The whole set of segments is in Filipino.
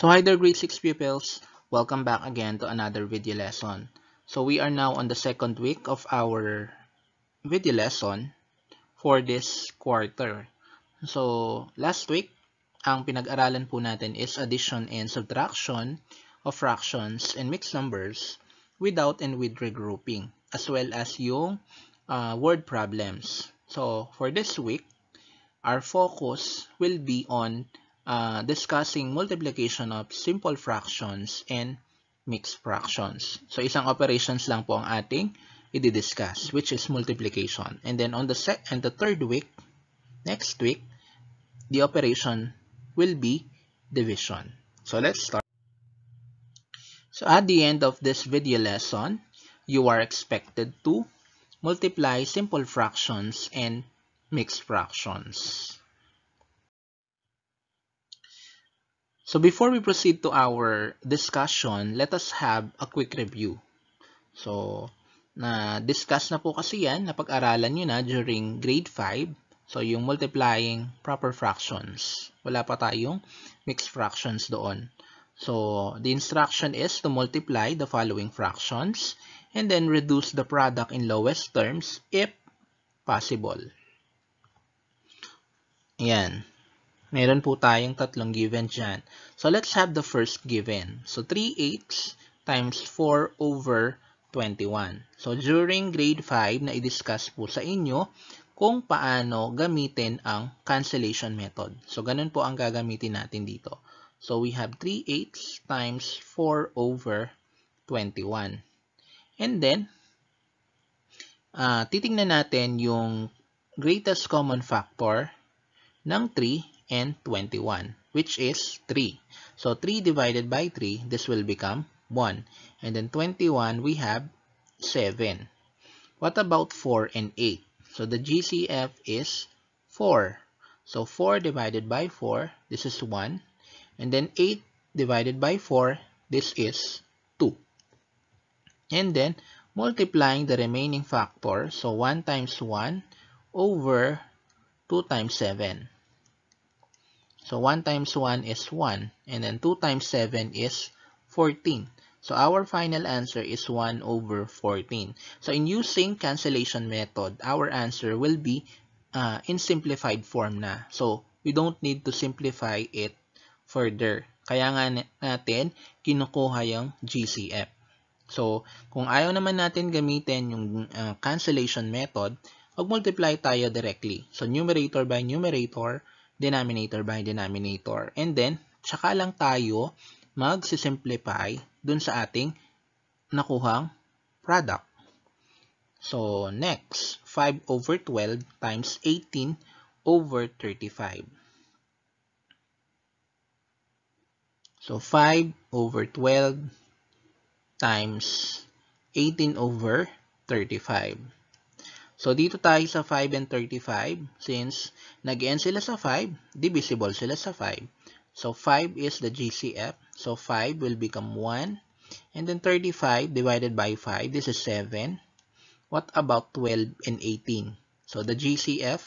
So hi there grade 6 pupils, welcome back again to another video lesson. So we are now on the second week of our video lesson for this quarter. So last week, ang pinag-aralan po natin is addition and subtraction of fractions and mixed numbers without and with regrouping, as well as yung word problems. So for this week, our focus will be on discussing multiplication of simple fractions and mixed fractions. So isang operations lang po ang ating i-discuss, which is multiplication. And then on the third week, next week, the operation will be division. So let's start. So at the end of this video lesson, you are expected to multiply simple fractions and mixed fractions. So before we proceed to our discussion, let us have a quick review. So, na-discuss na po kasi yan, napag-aralan nyo na during grade 5. So, yung multiplying proper fractions. Wala pa tayong mixed fractions doon. So, the instruction is to multiply the following fractions and then reduce the product in lowest terms if possible. Ayan. Meron po tayong tatlong given dyan. So, let's have the first given. So, 3/8 times 4 over 21. So, during grade 5, na i-discuss po sa inyo kung paano gamitin ang cancellation method. So, ganun po ang gagamitin natin dito. So, we have 3/8 times 4 over 21. And then, titingnan natin yung greatest common factor ng 3 and 21, which is 3. So 3 divided by 3, this will become 1. And then 21, we have 7. What about 4 and 8? So the GCF is 4. So 4 divided by 4, this is 1. And then 8 divided by 4, this is 2. And then multiplying the remaining factor, so 1 times 1 over 2 times 7. So 1 times 1 is 1, and then 2 times 7 is 14. So our final answer is 1 over 14. So in using cancellation method, our answer will be in simplified form na. So we don't need to simplify it further. Kaya nga natin kinukuha yung GCF. So kung ayaw naman natin gamitin yung cancellation method, mag-multiply tayo directly. So numerator by numerator, denominator by denominator. And then, tsaka lang tayo mag-simplify dun sa ating nakuhang product. So, next, 5 over 12 times 18 over 35. So, 5 over 12 times 18 over 35. So, dito tayo sa 5 and 35. Since nag-end sila sa 5, divisible sila sa 5. So, 5 is the GCF. So, 5 will become 1. And then 35 divided by 5, this is 7. What about 12 and 18? So, the GCF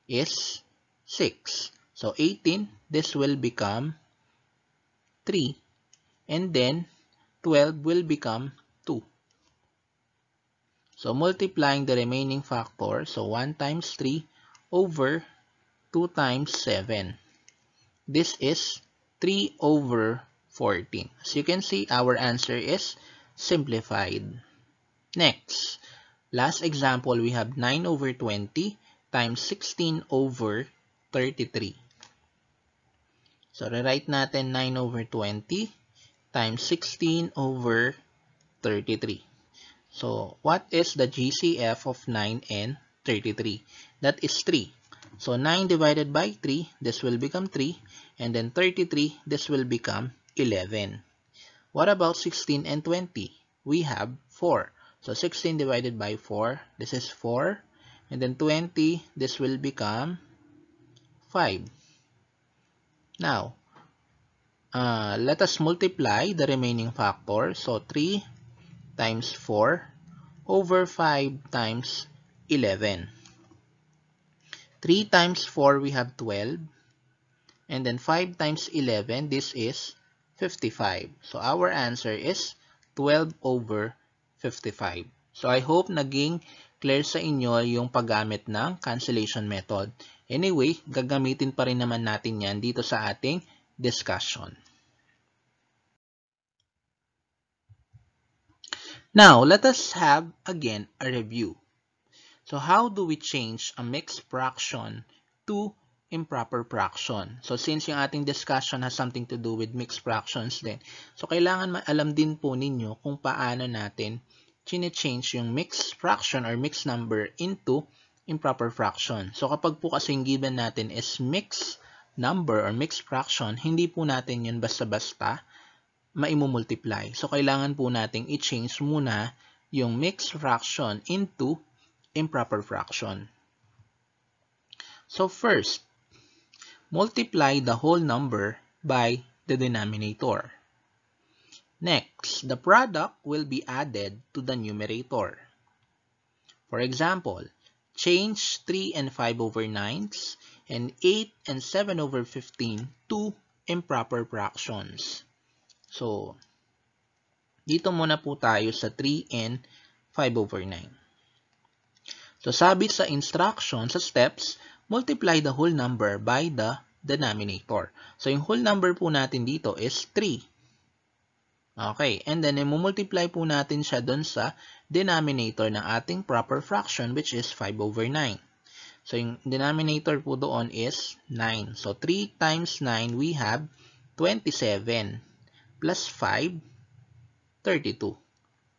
is 6. So, 18, this will become 3. And then 12 will become 2. So, multiplying the remaining factor, so 1 times 3 over 2 times 7. This is 3 over 14. As you can see, our answer is simplified. Next, last example, we have 9 over 20 times 16 over 33. So, rewrite natin 9 over 20 times 16 over 33. So, what is the GCF of 9 and 33? That is 3. So, 9 divided by 3, this will become 3. And then 33, this will become 11. What about 16 and 20? We have 4. So, 16 divided by 4, this is 4. And then 20, this will become 5. Now, let us multiply the remaining factor. So, 3 times 4 over 5 times 11. 3 times 4, we have 12. And then 5 times 11, this is 55. So our answer is 12 over 55. So I hope naging clear sa inyo yung paggamit ng cancellation method. Anyway, gagamitin pa rin naman natin yan dito sa ating discussion. Now, let us have again a review. So how do we change a mixed fraction to improper fraction? So since yung ating discussion has something to do with mixed fractions din, so kailangan alam din po ninyo kung paano natin chine-change yung mixed fraction or mixed number into improper fraction. So kapag po kasing given natin is mixed number or mixed fraction, hindi po natin yun basta-basta maimumultiply. So kailangan po nating i-change muna yung mixed fraction into improper fraction. So first, multiply the whole number by the denominator. Next, the product will be added to the numerator. For example, change 3 and 5 over 9s and 8 and 7 over 15 to improper fractions. So, dito muna po tayo sa 3 and 5 over 9. So, sabi sa instruction, sa steps, multiply the whole number by the denominator. So, yung whole number po natin dito is 3. Okay, and then, multiply po natin siya dun sa denominator ng ating proper fraction, which is 5 over 9. So, yung denominator po doon is 9. So, 3 times 9, we have 27 plus 5, 32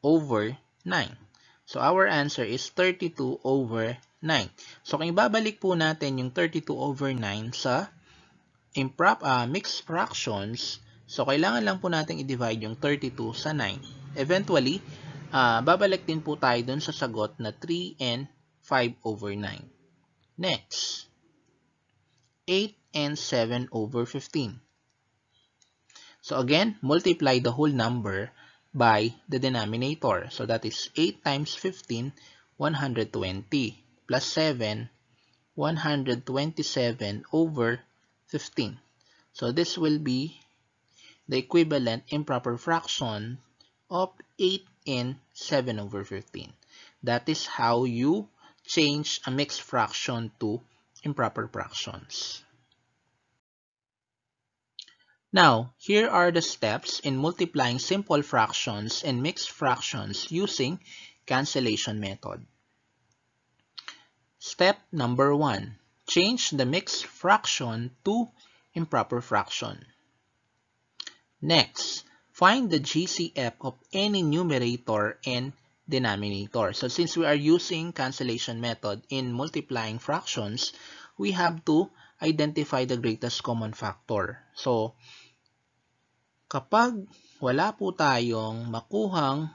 over 9. So, our answer is 32 over 9. So, kung ibabalik po natin yung 32 over 9 sa mixed fractions, so, kailangan lang po natin i-divide yung 32 sa 9. Eventually, babalik din po tayo dun sa sagot na 3 and 5 over 9. Next, 8 and 7 over 15. So, again, multiply the whole number by the denominator. So that is 8 times 15, 120, plus 7, 127 over 15. So this will be the equivalent improper fraction of 8 and 7 over 15. That is how you change a mixed fraction to improper fractions. Now, here are the steps in multiplying simple fractions and mixed fractions using cancellation method. Step number 1. Change the mixed fraction to improper fraction. Next, find the GCF of any numerator and denominator. So since we are using cancellation method in multiplying fractions, we have to identify the greatest common factor. So, kapag wala po tayong makuhang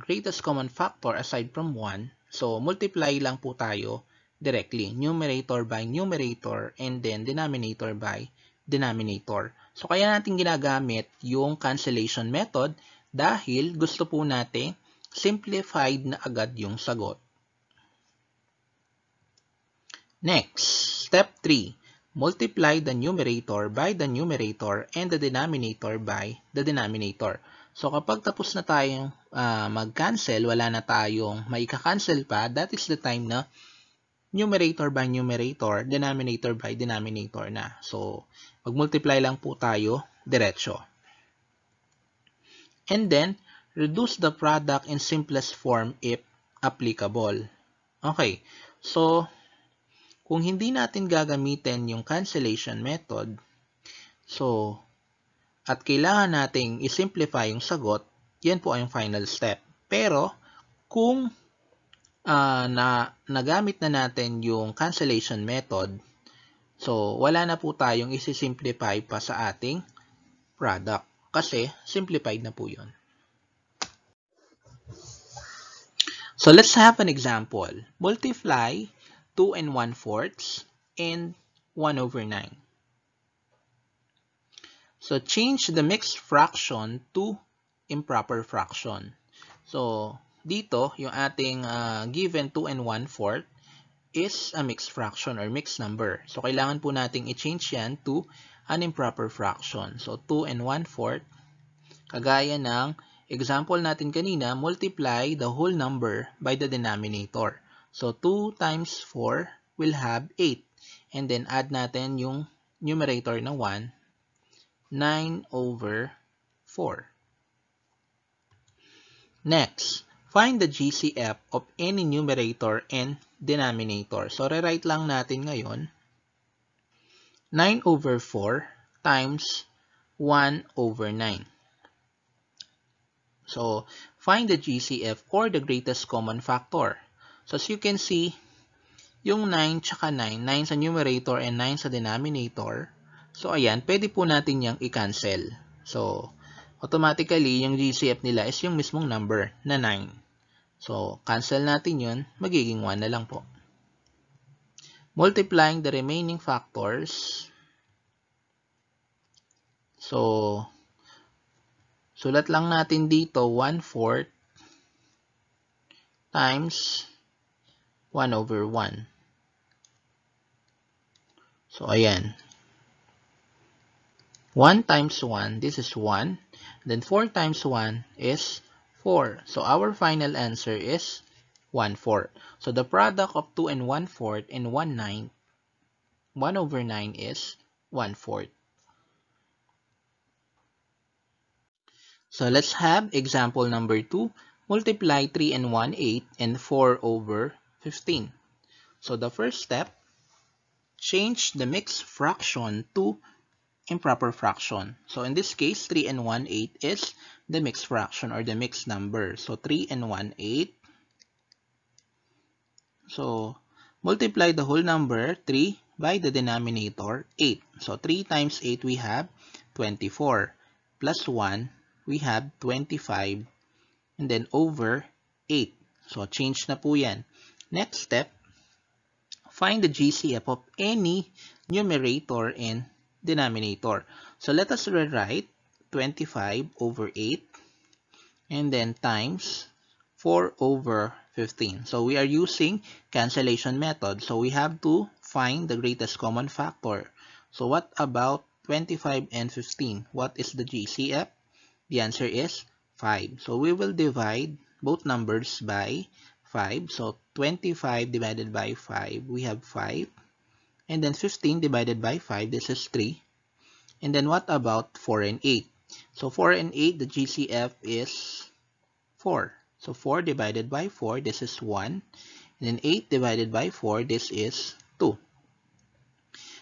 greatest common factor aside from 1, so multiply lang po tayo directly, numerator by numerator and then denominator by denominator. So kaya natin ginagamit yung cancellation method dahil gusto po natin simplified na agad yung sagot. Next, step 3. Multiply the numerator by the numerator and the denominator by the denominator. So kapag tapos na tayong mag-cancel, wala na tayong maika-cancel pa, that is the time na numerator by numerator, denominator by denominator na. So mag-multiply lang po tayo diretso. And then, reduce the product in simplest form if applicable. Okay, so kung hindi natin gagamitin yung cancellation method, so, at kailangan nating i-simplify yung sagot, yan po ay yung final step. Pero, kung nagamit na natin yung cancellation method, so, wala na po tayong isi-simplify pa sa ating product. Kasi, simplified na po yun. So, let's have an example. Multiply 2 and 1/4 and 1 over 9. So, change the mixed fraction to improper fraction. So, dito, yung ating given 2 and 1/4 is a mixed fraction or mixed number. So, kailangan po nating i-change yan to an improper fraction. So 2 and 1/4, kagaya ng example natin kanina, multiply the whole number by the denominator. So 2 times 4 will have 8. And then add natin yung numerator na 1, 9/4. Next, find the GCF of any numerator and denominator. So, rewrite lang natin ngayon. 9/4 times 1/9. So, find the GCF or the greatest common factor. So, as you can see, yung 9 tsaka 9, 9 sa numerator and 9 sa denominator. So, ayan, pwede po natin yung i-cancel. So, automatically, yung GCF nila is yung mismong number na 9. So, cancel natin yun, magiging 1 na lang po. Multiplying the remaining factors. So, sulat lang natin dito 1/4 times 1/1. So, ayan. 1 times 1, this is 1. Then 4 times 1 is 4. So, our final answer is 1/4. So, the product of 2 and 1/4 and 1/9 is 1/4. So, let's have example number 2. Multiply 3 and 1/8 and 4/15. So, the first step, change the mixed fraction to improper fraction. So, in this case, 3 and 1/8 is the mixed fraction or the mixed number. So, 3 and 1/8. So, multiply the whole number, 3, by the denominator, 8. So, 3 times 8, we have 24. Plus 1, we have 25. And then, over 8. So, change na po yan. Next step, find the GCF of any numerator and denominator. So, let us rewrite 25/8 and then times 4/15. So, we are using cancellation method. So, we have to find the greatest common factor. So, what about 25 and 15? What is the GCF? The answer is 5. So, we will divide both numbers by 5. So, 25 divided by 5, we have 5. And then 15 divided by 5, this is 3. And then what about 4 and 8? So 4 and 8, the GCF is 4. So 4 divided by 4, this is 1. And then 8 divided by 4, this is 2.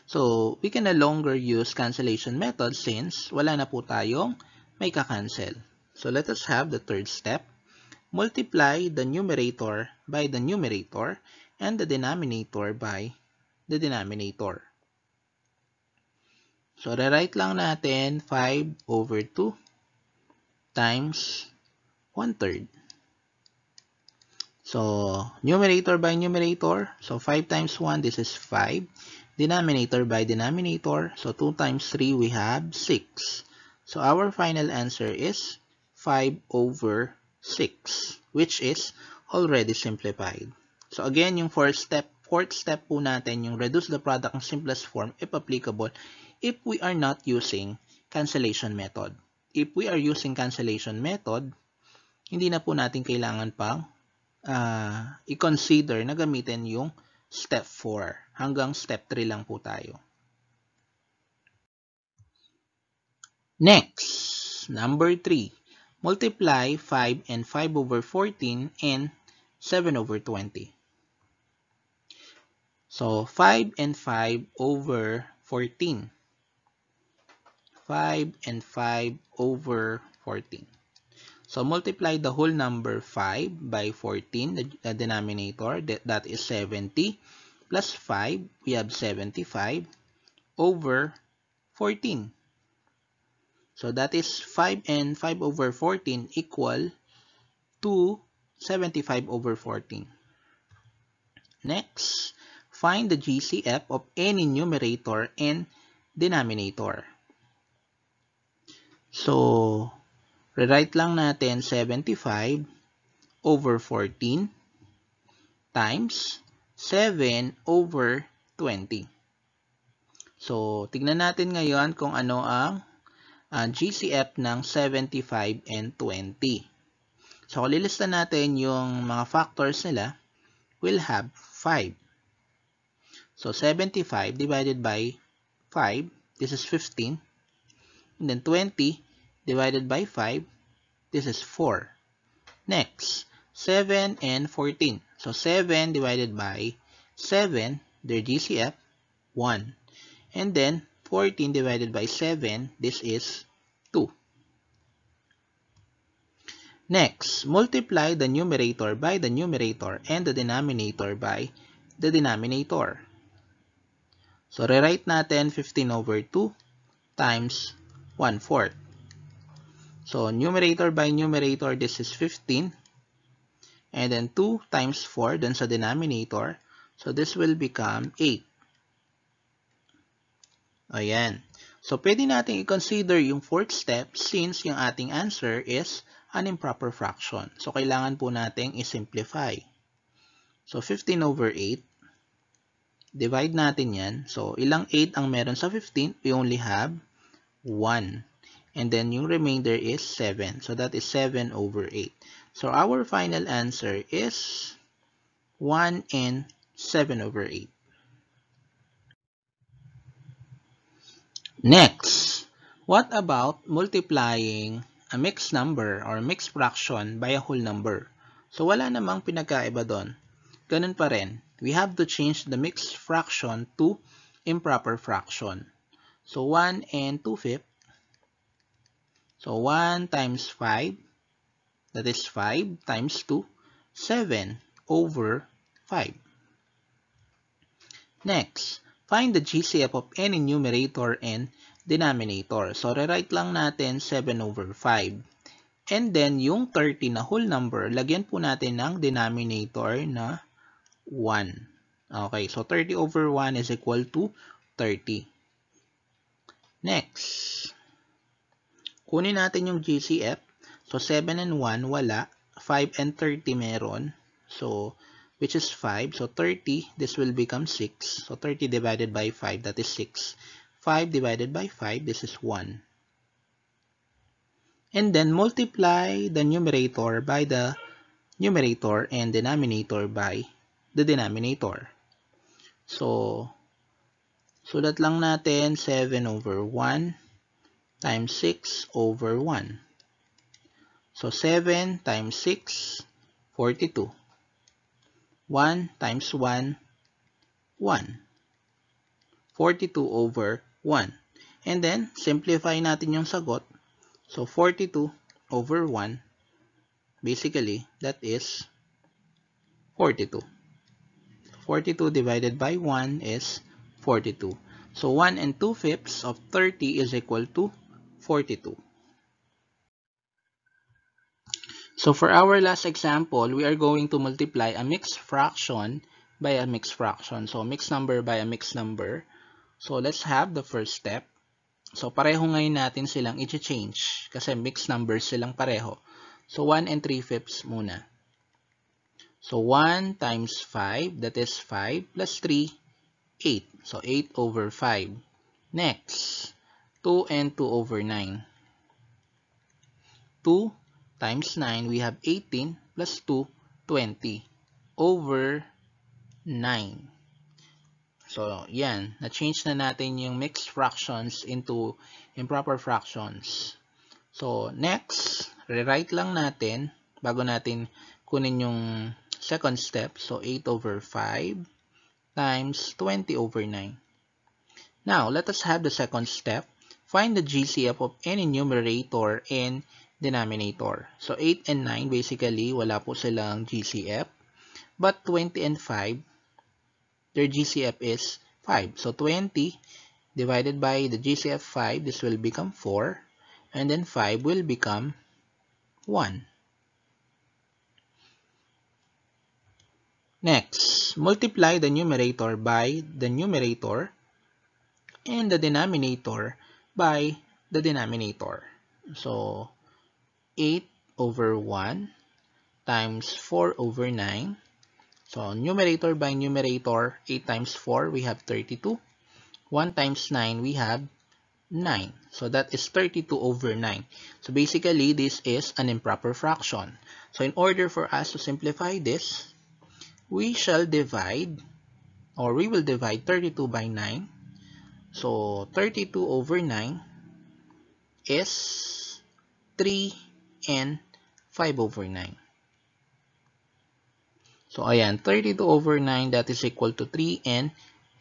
So we can no longer use cancellation method since wala na po tayong may ka-cancel. So let us have the third step. Multiply the numerator by the numerator and the denominator by the denominator. So, rewrite lang natin 5/2 times 1/3. So, numerator by numerator. So, 5 times 1, this is 5. Denominator by denominator. So, 2 times 3, we have 6. So, our final answer is 5/6, which is already simplified. So, again, yung fourth step po natin, yung reduce the product ng simplest form, if applicable, if we are not using cancellation method. If we are using cancellation method, hindi na po natin kailangan pang i-consider na gamitin yung step 4. Hanggang step 3 lang po tayo. Next, number 3. Multiply 5 and 5/14 and 7/20. So, 5 and 5/14. 5 and 5/14. So, multiply the whole number 5 by 14, the denominator, that is 70, plus 5, we have 75/14. So, that is 5 and 5/14 equal to 75/14. Next, find the GCF of any numerator and denominator. So, rewrite lang natin 75/14 times 7/20. So, tignan natin ngayon kung ano ang GCF ng 75 and 20. So, kung lilista natin yung mga factors nila, we'll have 5. So, 75 divided by 5, this is 15. And then 20 divided by 5, this is 4. Next, 7 and 14. So, 7 divided by 7, their GCF, 1. And then, 14 divided by 7, this is 2. Next, multiply the numerator by the numerator and the denominator by the denominator. So, rewrite natin 15 over 2 times 1/4. So, numerator by numerator, this is 15. And then 2 times 4 dun sa denominator. So, this will become 8. Ayan. So, pwede natin i-consider yung fourth step since yung ating answer is an improper fraction. So, kailangan po natin i-simplify. So, 15 over 8. Divide natin yan. So, ilang 8 ang meron sa 15? We only have 1. And then, yung remainder is 7. So, that is 7 over 8. So, our final answer is 1 and 7 over 8. Next, what about multiplying a mixed number or mixed fraction by a whole number? So, wala namang pinagkaiba doon. Ganun pa rin. We have to change the mixed fraction to improper fraction. So, 1 and 2/5. So, 1 times 5, that is 5 times 2, 7 over 5. Next, find the GCF of any numerator and denominator. So, rewrite lang natin 7 over 5. And then, yung 30 na whole number, lagyan po natin ng denominator na 1. Okay, so 30 over 1 is equal to 30. Next, kunin natin yung GCF. So, 7 and 1, wala. 5 and 30 meron. So, which is 5. So, 30, this will become 6. So, 30 divided by 5, that is 6. 5 divided by 5, this is 1. And then, multiply the numerator by the numerator and denominator by the denominator. So, sulat lang natin 7 over 1 times 6 over 1. So, 7 times 6, 42. 1 times 1, 1. 42 over 1. And then, simplify natin yung sagot. So, 42 over 1, basically, that is 42. 42 divided by 1 is 42. So, 1 and 2/5 of 30 is equal to 42. So, for our last example, we are going to multiply a mixed fraction by a mixed fraction. So, mixed number by a mixed number. So, let's have the first step. So, pareho ngayon natin silang i-change kasi mixed numbers silang pareho. So, 1 and 3/5 muna. So, 1 times 5, that is 5 plus 3, 8. So, 8 over 5. Next, 2 and 2 over 9. 2 times 9, we have 18 plus 2, 20 over 9. So, yan. Na-change na natin yung mixed fractions into improper fractions. So, next, rewrite lang natin bago natin kunin yung second step. So, 8 over 5 times 20 over 9. Now, let us have the second step. Find the GCF of any numerator and denominator. So, 8 and 9, basically, wala po silang GCF. But 20 and 5, their GCF is 5. So, 20 divided by the GCF 5, this will become 4. And then 5 will become 1. Next, multiply the numerator by the numerator and the denominator by the denominator. So, 8 over 1 times 4 over 9. So, numerator by numerator, 8 times 4, we have 32. 1 times 9, we have 9. So that is 32 over 9. So basically, this is an improper fraction. So in order for us to simplify this, we will divide 32 by 9. So 32 over 9 is 3 and 5 over 9. So ayan, 32 over 9, that is equal to 3 and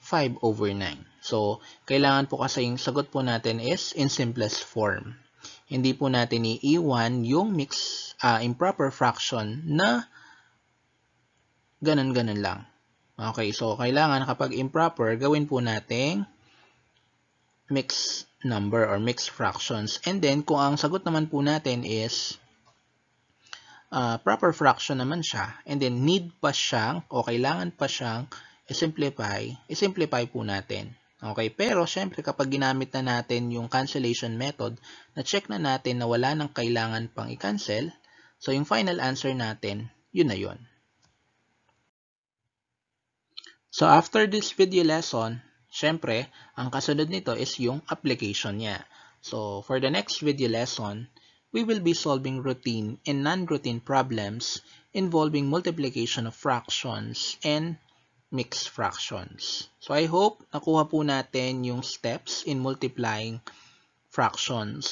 5 over 9. So kailangan po kasi yung sagot po natin is in simplest form. Hindi po natin iiwan yung improper fraction na ganun-ganun lang. Okay, so kailangan kapag improper, gawin po nating mixed number or mixed fractions. And then, kung ang sagot naman po natin is proper fraction naman siya, and then need pa siyang o kailangan pa siyang i-simplify po natin. Okay, pero syempre kapag ginamit na natin yung cancellation method, na-check na natin na wala nang kailangan pang i-cancel, so yung final answer natin, yun na yun. So after this video lesson, syempre, ang kasunod nito is yung application niya. So for the next video lesson, we will be solving routine and non-routine problems involving multiplication of fractions and mixed fractions. So I hope nakuha po natin yung steps in multiplying fractions.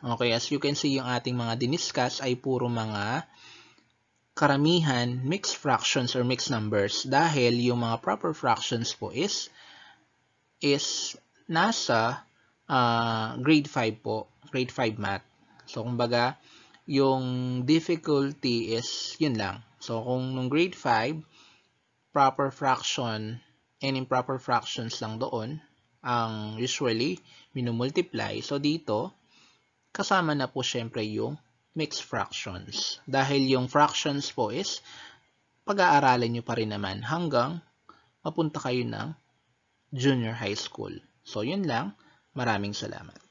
Okay, as you can see, yung ating mga diniscuss ay puro mga karamihan mixed fractions or mixed numbers dahil yung mga proper fractions po is nasa grade 5 po, grade 5 math. So, kumbaga, yung difficulty is yun lang. So, kung nung grade 5, proper fraction and improper fractions lang doon ang usually minumultiply. So, dito, kasama na po syempre yung mixed fractions. Dahil yung fractions po is pag-aaralin nyo pa rin naman hanggang mapunta kayo ng junior high school. So, yun lang. Maraming salamat.